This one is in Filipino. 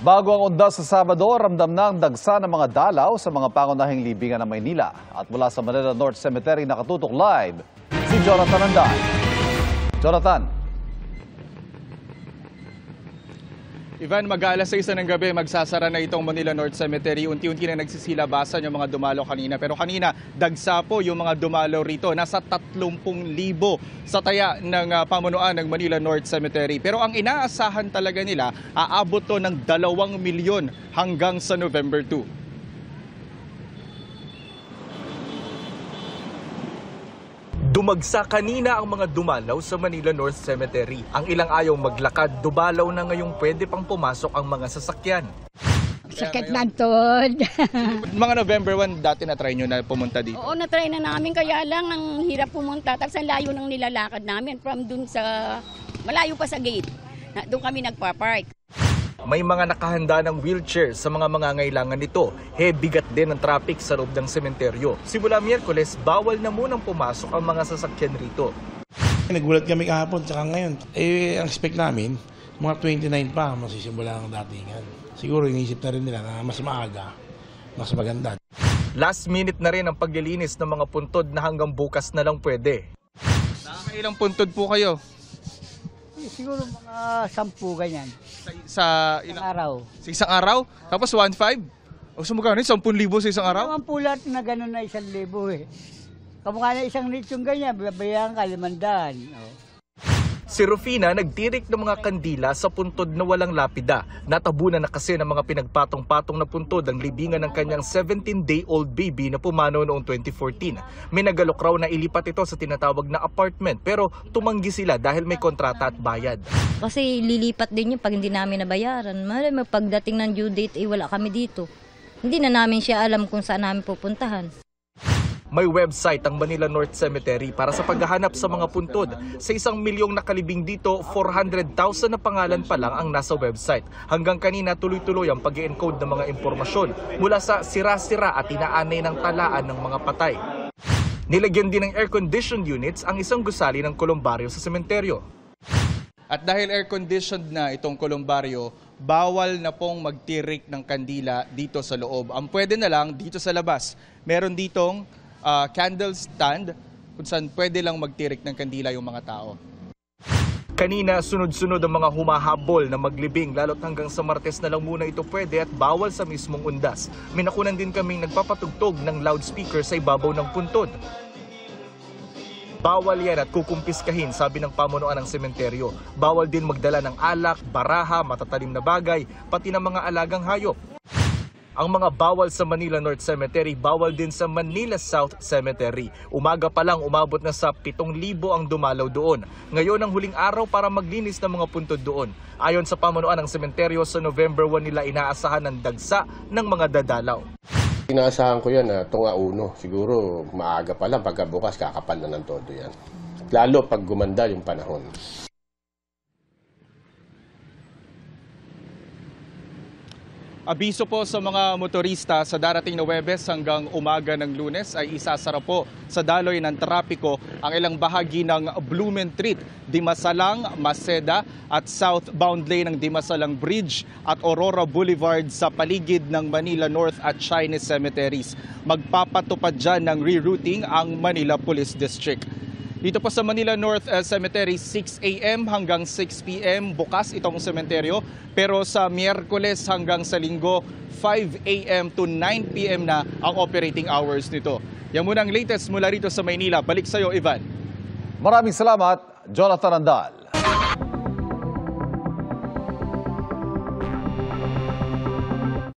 Bago ang undas sa Sabado, ramdam na ang dagsa ng mga dalaw sa mga pangunahing libingan ng Maynila. At mula sa Manila North Cemetery nakatutok live, si Jonathan Anday. Jonathan. Ivan, mag-aalas 6 ng gabi, magsasara na itong Manila North Cemetery. Unti-unti na nagsisilabasan yung mga dumalo kanina. Pero kanina, dagsa po yung mga dumalo rito. Nasa 30,000 sa taya ng pamunuan ng Manila North Cemetery. Pero ang inaasahan talaga nila, aabot to ng 2 milyon hanggang sa November 2. Dumagsa kanina ang mga dumalaw sa Manila North Cemetery. Ang ilang ayaw maglakad, dumalaw na ngayong pwede pang pumasok ang mga sasakyan. Sakit na tod. Mga November 1, dati na-try nyo na pumunta dito? Oo, na-try na namin. Kaya lang, ang hirap pumunta. Tapos ang layo ng nilalakad namin. From dun sa, malayo pa sa gate. Doon kami nagpa-park. May mga nakahanda ng wheelchair sa mga mangangailangan nito. Bigat din ang traffic sa loob ng sementeryo. Simula Miyerkules, bawal na munang pumasok ang mga sasakyan rito. Nagulat kami kahapon, tsaka ngayon. Ang expect namin, mga 29 pa, masisimula ang datingan. Siguro inisip na rin nila na mas maaga, mas maganda. Last minute na rin ang paglilinis ng mga puntod na hanggang bukas na lang pwede. Nakakailang puntod po kayo? Siguro mga 10 ganyan. Sa Isang araw. Sa isang araw? Tapos 1.5? O sumugano, 10,000 sa isang araw? Ang pulat na gano'n na 1,000 eh. Kamukha na isang litsong ganyan, babayaan ka 500. Oh. Si Rufina nagtirik ng mga kandila sa puntod na walang lapida. Natabunan na kasi ng mga pinagpatong-patong na puntod ang libingan ng kanyang 17-day-old baby na pumanaw noong 2014. May nagalok raw na ilipat ito sa tinatawag na apartment pero tumanggi sila dahil may kontrata at bayad. Kasi lilipat din yun pag hindi namin nabayaran. Pagdating ng due date, wala kami dito. Hindi na namin siya alam kung saan namin pupuntahan. May website ang Manila North Cemetery para sa paghahanap sa mga puntod. Sa 1 milyong nakalibing dito, 400,000 na pangalan pa lang ang nasa website. Hanggang kanina tuloy-tuloy ang pag-encode ng mga impormasyon mula sa sira-sira at inaanay ng talaan ng mga patay. Nilagyan din ng air-conditioned units ang isang gusali ng kolumbaryo sa sementeryo. At dahil air-conditioned na itong kolumbaryo, bawal na pong magtirik ng kandila dito sa loob. Ang pwede na lang dito sa labas. Meron ditong candle stand kung saan pwede lang magtirik ng kandila yung mga tao. Kanina, sunod-sunod ang mga humahabol na maglibing lalo't hanggang sa Martes na lang muna ito pwede at bawal sa mismong undas. May nakunan din kaming nagpapatugtog ng loudspeaker sa ibabaw ng puntod. Bawal yan at kukumpiskahin, sabi ng pamunuan ng sementeryo. Bawal din magdala ng alak, baraha, matatalim na bagay, pati ng mga alagang hayop. Ang mga bawal sa Manila North Cemetery, bawal din sa Manila South Cemetery. Umaga pa lang umabot na sa 7,000 ang dumalaw doon. Ngayon ang huling araw para maglinis ng mga puntod doon. Ayon sa pamunuan ng sementeryo, sa November 1 nila inaasahan ng dagsa ng mga dadalaw. Inaasahan ko yan na tunga uno. Siguro maaga pa lang, pagkabukas kakapal na ng todo yan. Lalo pag gumanda yung panahon. Abiso po sa mga motorista sa darating na Huwebes hanggang umaga ng Lunes ay isasara po sa daloy ng trapiko ang ilang bahagi ng Blumentritt, Dimasalang, Maseda at southbound lane ng Dimasalang Bridge at Aurora Boulevard sa paligid ng Manila North at Chinese Cemeteries. Magpapatupad dyan ng rerouting ang Manila Police District. Dito po sa Manila North Cemetery, 6 a.m. hanggang 6 p.m. bukas itong sementeryo. Pero sa Miyerkules hanggang sa Linggo, 5 a.m. to 9 p.m. na ang operating hours nito. Yan muna ang latest mula rito sa Maynila. Balik sa iyo, Ivan. Maraming salamat, Jonathan Andal.